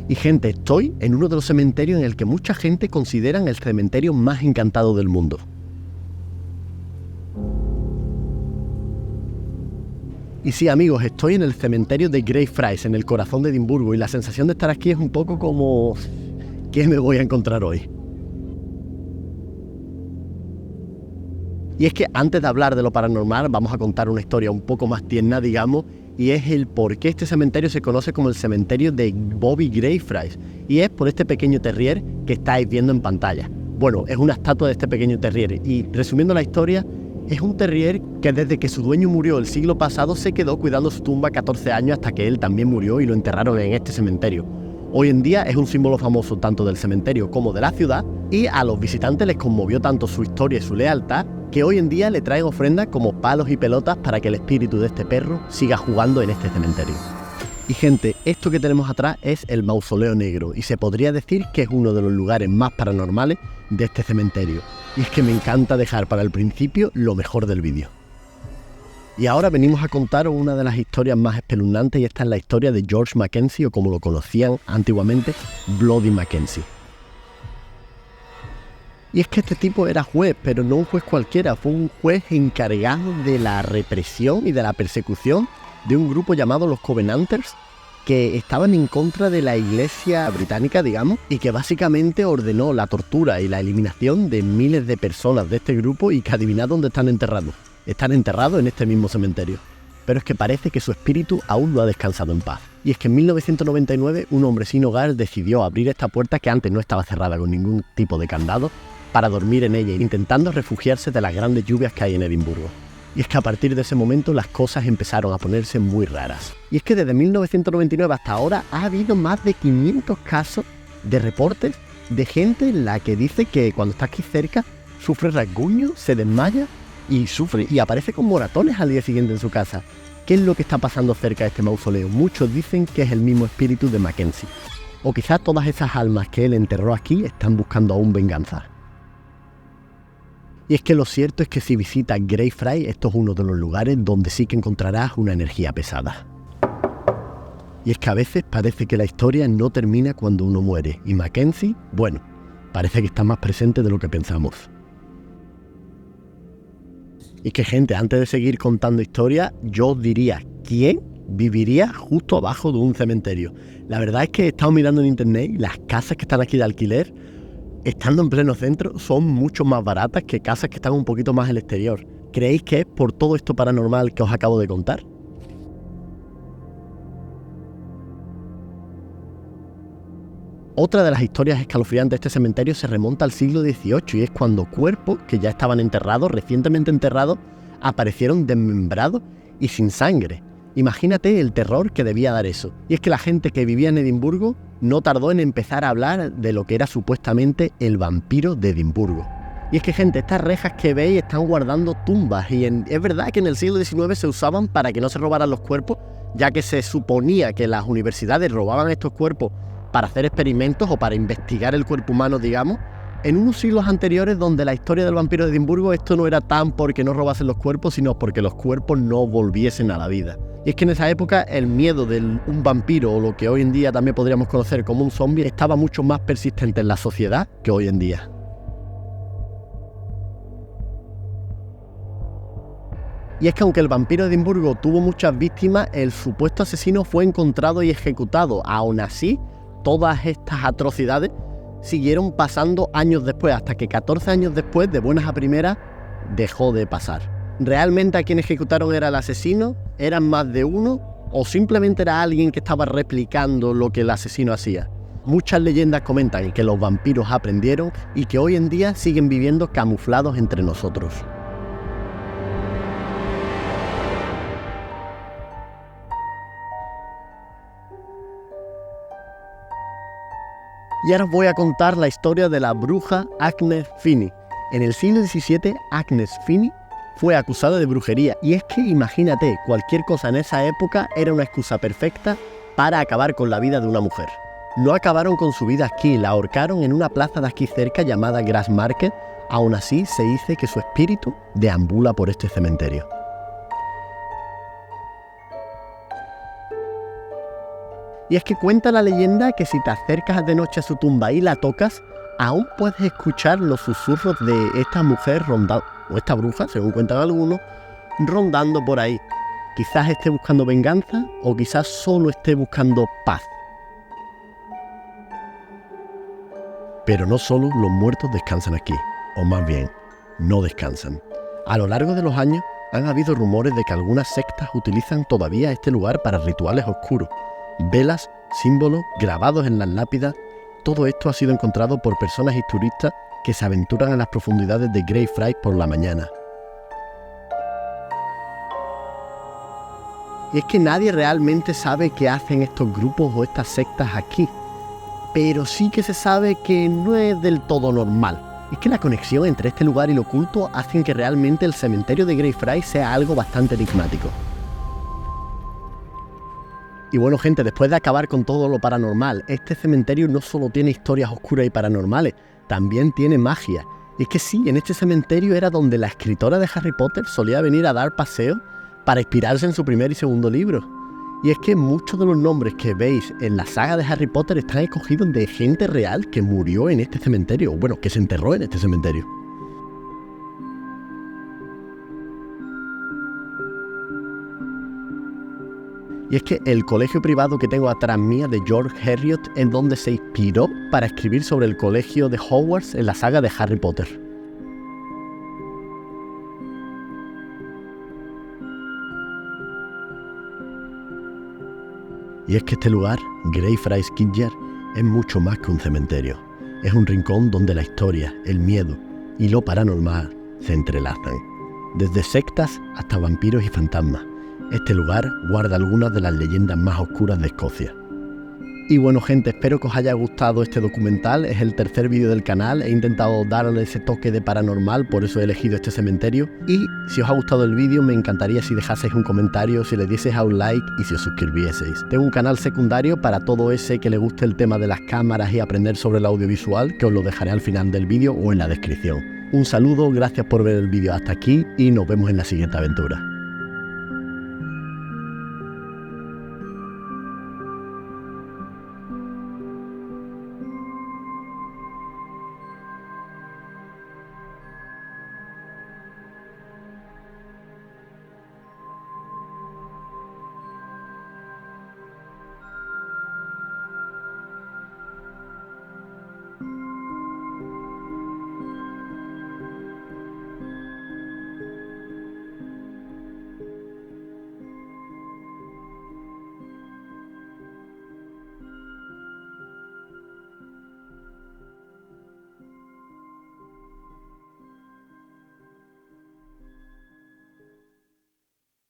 Y gente, estoy en uno de los cementerios en el que mucha gente consideran el cementerio más encantado del mundo. Y sí, amigos, estoy en el cementerio de Greyfriars, en el corazón de Edimburgo, y la sensación de estar aquí es un poco como... ¿qué me voy a encontrar hoy? Y es que antes de hablar de lo paranormal, vamos a contar una historia un poco más tierna, digamos, y es el por qué este cementerio se conoce como el cementerio de Bobby Greyfriars, y es por este pequeño terrier que estáis viendo en pantalla. Bueno, es una estatua de este pequeño terrier, y resumiendo la historia, es un terrier que desde que su dueño murió el siglo pasado se quedó cuidando su tumba 14 años hasta que él también murió y lo enterraron en este cementerio. Hoy en día es un símbolo famoso tanto del cementerio como de la ciudad, y a los visitantes les conmovió tanto su historia y su lealtad que hoy en día le traen ofrendas como palos y pelotas para que el espíritu de este perro siga jugando en este cementerio. Y gente, esto que tenemos atrás es el Mausoleo Negro, y se podría decir que es uno de los lugares más paranormales de este cementerio. Y es que me encanta dejar para el principio lo mejor del vídeo. Y ahora venimos a contaros una de las historias más espeluznantes, y esta es la historia de George Mackenzie, o como lo conocían antiguamente, Bloody Mackenzie. Y es que este tipo era juez, pero no un juez cualquiera, fue un juez encargado de la represión y de la persecución de un grupo llamado los Covenanters, que estaban en contra de la iglesia británica, digamos, y que básicamente ordenó la tortura y la eliminación de miles de personas de este grupo, y que adivinad dónde están enterrados. Están enterrados en este mismo cementerio. Pero es que parece que su espíritu aún no ha descansado en paz. Y es que en 1999 un hombre sin hogar decidió abrir esta puerta que antes no estaba cerrada con ningún tipo de candado, para dormir en ella, intentando refugiarse de las grandes lluvias que hay en Edimburgo. Y es que a partir de ese momento las cosas empezaron a ponerse muy raras. Y es que desde 1999 hasta ahora ha habido más de 500 casos de reportes de gente en la que dice que cuando está aquí cerca sufre rasguños, se desmaya y aparece con moratones al día siguiente en su casa. ¿Qué es lo que está pasando cerca de este mausoleo? Muchos dicen que es el mismo espíritu de Mackenzie. O quizás todas esas almas que él enterró aquí están buscando aún venganza. Y es que lo cierto es que si visitas Greyfriars, esto es uno de los lugares donde sí que encontrarás una energía pesada. Y es que a veces parece que la historia no termina cuando uno muere, y Mackenzie, bueno, parece que está más presente de lo que pensamos. Y es que, gente, antes de seguir contando historias, yo os diría, ¿quién viviría justo abajo de un cementerio? La verdad es que he estado mirando en internet y las casas que están aquí de alquiler, estando en pleno centro, son mucho más baratas que casas que están un poquito más al exterior. ¿Creéis que es por todo esto paranormal que os acabo de contar? Otra de las historias escalofriantes de este cementerio se remonta al siglo XVIII, y es cuando cuerpos que ya estaban enterrados, recientemente enterrados, aparecieron desmembrados y sin sangre. Imagínate el terror que debía dar eso. Y es que la gente que vivía en Edimburgo no tardó en empezar a hablar de lo que era supuestamente el vampiro de Edimburgo. Y es que, gente, estas rejas que veis están guardando tumbas, y es verdad que en el siglo XIX se usaban para que no se robaran los cuerpos, ya que se suponía que las universidades robaban estos cuerpos para hacer experimentos o para investigar el cuerpo humano, digamos. En unos siglos anteriores, donde la historia del vampiro de Edimburgo, esto no era tan porque no robasen los cuerpos, sino porque los cuerpos no volviesen a la vida. Y es que en esa época el miedo de un vampiro, o lo que hoy en día también podríamos conocer como un zombie, estaba mucho más persistente en la sociedad que hoy en día. Y es que aunque el vampiro de Edimburgo tuvo muchas víctimas, el supuesto asesino fue encontrado y ejecutado. Aún así, todas estas atrocidades siguieron pasando años después, hasta que 14 años después, de buenas a primeras, dejó de pasar. ¿Realmente a quien ejecutaron era el asesino? ¿Eran más de uno? ¿O simplemente era alguien que estaba replicando lo que el asesino hacía? Muchas leyendas comentan que los vampiros aprendieron y que hoy en día siguen viviendo camuflados entre nosotros. Y ahora os voy a contar la historia de la bruja Agnes Finney. En el siglo XVII, Agnes Finney fue acusada de brujería, y es que imagínate, cualquier cosa en esa época era una excusa perfecta para acabar con la vida de una mujer. No acabaron con su vida aquí, la ahorcaron en una plaza de aquí cerca llamada Grassmarket. Aún así, se dice que su espíritu deambula por este cementerio. Y Y es que cuenta la leyenda que si te acercas de noche a su tumba y la tocas, aún puedes escuchar los susurros de esta mujer rondando, o esta bruja, según cuentan algunos, rondando por ahí. Quizás esté buscando venganza o quizás solo esté buscando paz. Pero no solo los muertos descansan aquí, o más bien, no descansan. A lo largo de los años han habido rumores de que algunas sectas utilizan todavía este lugar para rituales oscuros. Velas, símbolos, grabados en las lápidas, todo esto ha sido encontrado por personas y turistas que se aventuran a las profundidades de Greyfriars por la mañana. Y es que nadie realmente sabe qué hacen estos grupos o estas sectas aquí, pero sí que se sabe que no es del todo normal. Es que la conexión entre este lugar y lo oculto hacen que realmente el cementerio de Greyfriars sea algo bastante enigmático. Y bueno, gente, después de acabar con todo lo paranormal, este cementerio no solo tiene historias oscuras y paranormales, también tiene magia. Y es que sí, en este cementerio era donde la escritora de Harry Potter solía venir a dar paseos para inspirarse en su primer y segundo libro. Y es que muchos de los nombres que veis en la saga de Harry Potter están escogidos de gente real que murió en este cementerio, o bueno, que se enterró en este cementerio. Y es que el colegio privado que tengo atrás mía de George Heriot es donde se inspiró para escribir sobre el colegio de Hogwarts en la saga de Harry Potter. Y es que este lugar, Greyfriars Kirkyard, es mucho más que un cementerio. Es un rincón donde la historia, el miedo y lo paranormal se entrelazan. Desde sectas hasta vampiros y fantasmas. Este lugar guarda algunas de las leyendas más oscuras de Escocia. Y bueno, gente, espero que os haya gustado este documental. Es el tercer vídeo del canal. He intentado darle ese toque de paranormal, por eso he elegido este cementerio. Y si os ha gustado el vídeo, me encantaría si dejaseis un comentario, si le dieseis a un like y si os suscribieseis. Tengo un canal secundario para todo ese que le guste el tema de las cámaras y aprender sobre el audiovisual, que os lo dejaré al final del vídeo o en la descripción. Un saludo, gracias por ver el vídeo hasta aquí y nos vemos en la siguiente aventura.